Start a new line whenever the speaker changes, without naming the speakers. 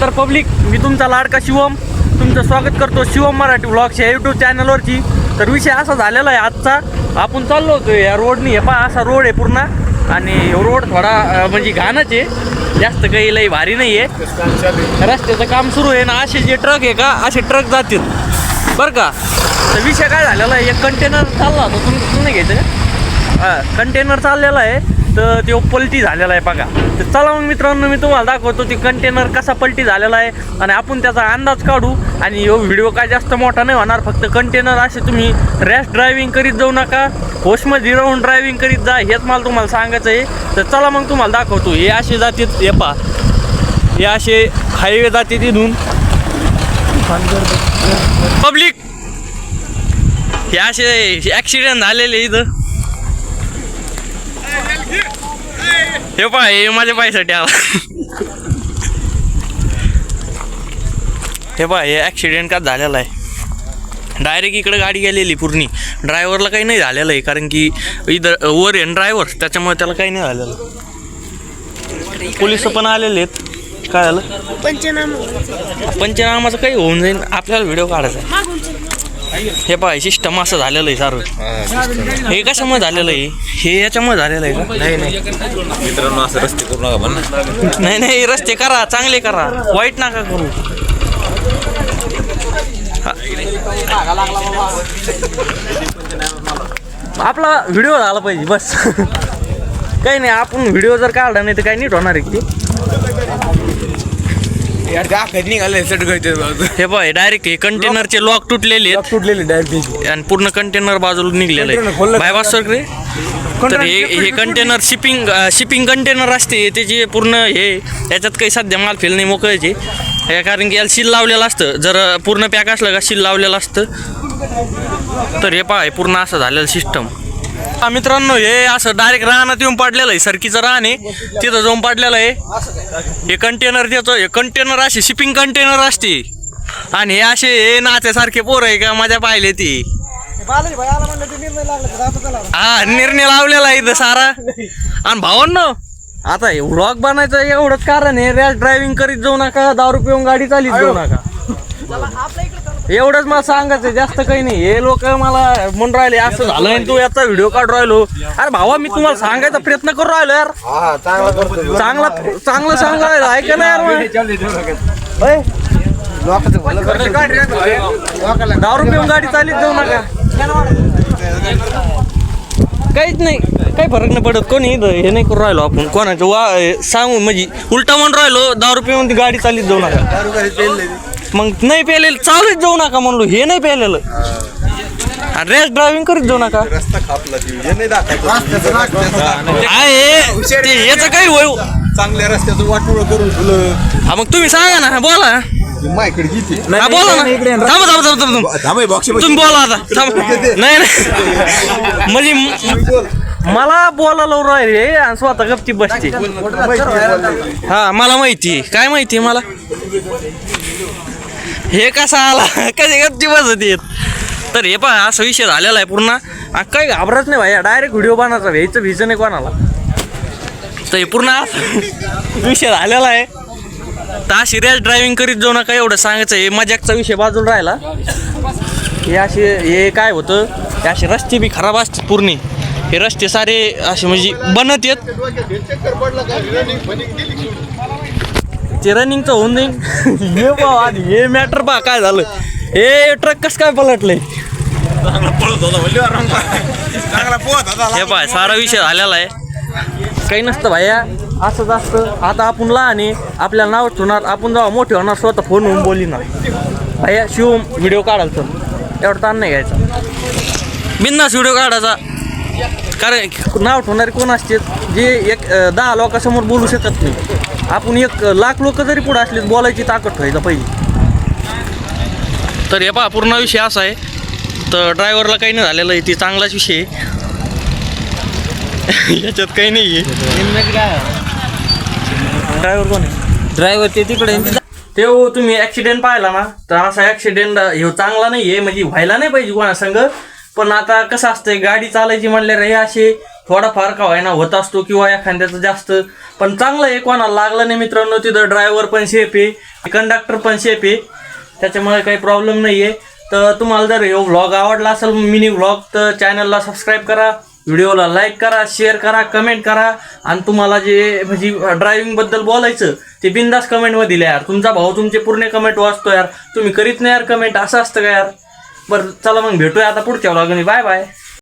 तर पब्लिक, मी तुमचा लाडका शिवम तुमचं स्वागत करतो शिवम मराठी व्लॉग्स या यूट्यूब चॅनलवरची. तर विषय असा झालेला आहे आजचा, आपण चाललो होतो या रोडनी. हे पहा असा रोड आहे पूर्ण, आणि रोड थोडा म्हणजे घाणच आहे, जास्त काही लई भारी नाही आहे. रस्त्याचं काम सुरू आहे ना, असे जे ट्रक आहे का असे ट्रक जातील बरं का. तर विषय काय झालेला आहे, एक कंटेनर चालला होता, तुम्ही घ्यायचं का? हां, कंटेनर चाललेला आहे, तर तो पलटी झालेला आहे बघा. तर चला मग मित्रांनो, मी तुम्हाला दाखवतो ते कंटेनर कसा पलटी झालेला आहे, आणि आपण त्याचा अंदाज काढू. आणि हा व्हिडिओ काय जास्त मोठा नाही होणार, फक्त कंटेनर असे तुम्ही रॅश ड्रायव्हिंग करीत जाऊ नका, होशमध्ये राहून ड्रायव्हिंग करीत जा, हेच मला तुम्हाला सांगायचं आहे. तर चला मग तुम्हाला दाखवतो. हे असे जाते, हे पहा, हे असे हायवे जाते तिथून. पब्लिक, हे असे ॲक्सिडेंट झालेले इथं. हे पहा, हे माझ्या पायसाठी आला. हे पहा, हे ॲक्सिडेंट का झालेला आहे, डायरेक्ट इकडे गाडी गेलेली पूर्ण. ड्रायव्हरला काही नाही झालेलं आहे, कारण की इथं वर आहे ड्रायव्हर, त्याच्यामुळे त्याला काही नाही झालेलं. पोलिस पण आलेले आहेत. काय झालं? पंचनामाचं काही होऊन जाईल, आपल्याला व्हिडिओ काढायचा आहे. हे पहा, सिस्टम असं झालेलं आहे सारं. हे कशामुळे झालेलं आहे? हे याच्यामुळे झालेलं आहे का? नाही
मित्रांनो, असं रस्ते करू नका म्हणा.
नाही, रस्ते करा, चांगले करा, वाईट नका करू. आपला व्हिडिओ झाला पाहिजे बस. काही नाही, आपण व्हिडिओ जर काढला नाही तर काही नीट होणार आहे ते. हे पाय, डायरेक्ट हे कंटेनरचे लॉक तुटलेले
डायरेक्ट,
आणि पूर्ण कंटेनर बाजूला निघलेलं आहे. बायपास सर रे. तर हे कंटेनर शिपिंग कंटेनर असते, त्याचे पूर्ण हे याच्यात काही सध्या माल फेल नाही, मोकळ्याचे. हे कारण की याला सील लावलेलं असतं, जर पूर्ण पॅक असलं का सील लावलेलं असतं. तर हे पहा, पूर्ण असं झालेलं सिस्टम. मित्रांनो, हे असं डायरेक्ट रानात येऊन पडलेलं आहे, सरकीचं रान आहे, तिथं जाऊन पडलेलं आहे. हे कंटेनर त्याचं, हे कंटेनर असे शिपिंग कंटेनर असते, आणि हे असे हे नाच्यासारखे पोरं आहे का माझ्या पाहिले ती. हा, निर्णय लावलेला आहे इथं सारा. आणि भावांनो, आता हे व्लॉग बनायचं एवढंच कारण आहे, रॅश ड्रायव्हिंग करीत जाऊ नका, दारू पिऊन गाडी चालीत जाऊ नका, एवढंच मला सांगायचं, जास्त काही नाही. हे लोक मला म्हणून राहिले असं झालं आणि तू याचा व्हिडिओ काढ राहिलो. अरे भावा, मी तुम्हाला सांगायचा प्रयत्न करू राहिलो यार, चांगलं सांगायला ऐका ना यार. दारू पिऊन गाडी चालीत जाऊ नका, काहीच नाही, काही फरक नाही पडत. कोणी हे नाही करू राहिलो आपण, कोणाचं सांगू म्हणजे उलटा म्हणून राहिलो, दारू पिऊन ती गाडी चालीत जाऊ नका. मग नाही प्यायलेलं चालूच जाऊ नका म्हणलो, हे नाही प्यायलेलं, रॅश ड्रायव्हिंग करीत जाऊ नका. याचं काही होय,
चांगल्या रस्त्याचं वाटोळ करून तुला.
हा, मग तुम्ही सांगा ना, बोला
मायकडे किती
बोला ना. थांबा, तुम्ही बोला आता. नाही म्हणजे मला बोलायला राहिले आणि स्वतः गप्ती बसते. हा, मला माहिती, काय माहिती मला हे कसा आला, कसे गप्ती बसत येत. तर हे पहा, असा विषय झालेला आहे पूर्ण. काही घाबरत नाही भाई, डायरेक्ट व्हिडिओ बनायचा, व्हायचं व्हिजन नाही कोणाला. तर हे पूर्ण विषय झालेला आहे. तर अशी रॅश ड्रायव्हिंग करीत जाऊ नका, एवढं सांगायचं. हे मजाकचा विषय बाजूला राहिला. हे असे हे काय होतं, हे असे रस्ते बी खराब असतात पूर्ण. हे रस्ते सारे असे म्हणजे बनत येत, ते रनिंगचं होऊन जाईल. हे पहा आधी, हे मॅटर पहा काय झालं. हे ट्रक कसं काय पलटलंय, हे पहा सारा विषय झालेला आहे. काही नसतं भाया, असंच असतं. आता आपण लहान आहे, आपल्याला नाव ठेवणार, आपण जेव्हा मोठे होणार स्वतः फोन होऊन बोलणार भाया शिव व्हिडिओ काढाल, तर एवढं ताण नाही घ्यायचा, बिंदास व्हिडिओ काढायचा. कारण नाव ठेवणारे कोण असते, जे 10 लोकांसमोर बोलू शकत नाही. आपण 1,00,000 लोक जरी पुढे असले, बोलायची ताकद ठेवायला पाहिजे. तर हे पहा, पूर्ण विषय असा आहे. तर ड्रायव्हरला काही नाही झालेलं आहे, ती चांगलाच विषय आहे. याच्यात काही नाही आहे. ड्रायव्हर कोण आहे? ड्रायव्हर ते तिकडे. ते तुम्ही ॲक्सिडेंट पाहिला ना, तर असा ॲक्सिडेंट हे चांगला नाही आहे, म्हणजे व्हायला नाही पाहिजे कोणा संग. पण आता कसं असतंय, गाडी चालायची म्हणल्यावर हे असे थोडाफार का व्हायना होत असतो किंवा एखाद्याचं जास्त, पण चांगलं आहे, कोणाला लागलं नाही मित्रांनो. तिथं ड्रायव्हर पण सेफ आहे, कंडक्टर पण सेफ आहे, त्याच्यामुळे काही प्रॉब्लेम नाही आहे. तर तुम्हाला जर हे व्लॉग आवडला असेल मिनी व्लॉग, तर चॅनलला सबस्क्राईब करा, व्हिडिओला लाईक करा, शेअर करा, कमेंट करा. आणि तुम्हाला जे म्हणजे ड्रायव्हिंगबद्दल बोलायचं ते बिंदास कमेंटमध्ये दिल्या यार. तुमचा भाऊ तुमचे पूर्ण कमेंट वाचतो यार, तुम्ही करीत नाही यार कमेंट, असं असतं का यार. बरं चला मग भेटूया आता पुढच्या व्लॉगमध्ये. Bye bye.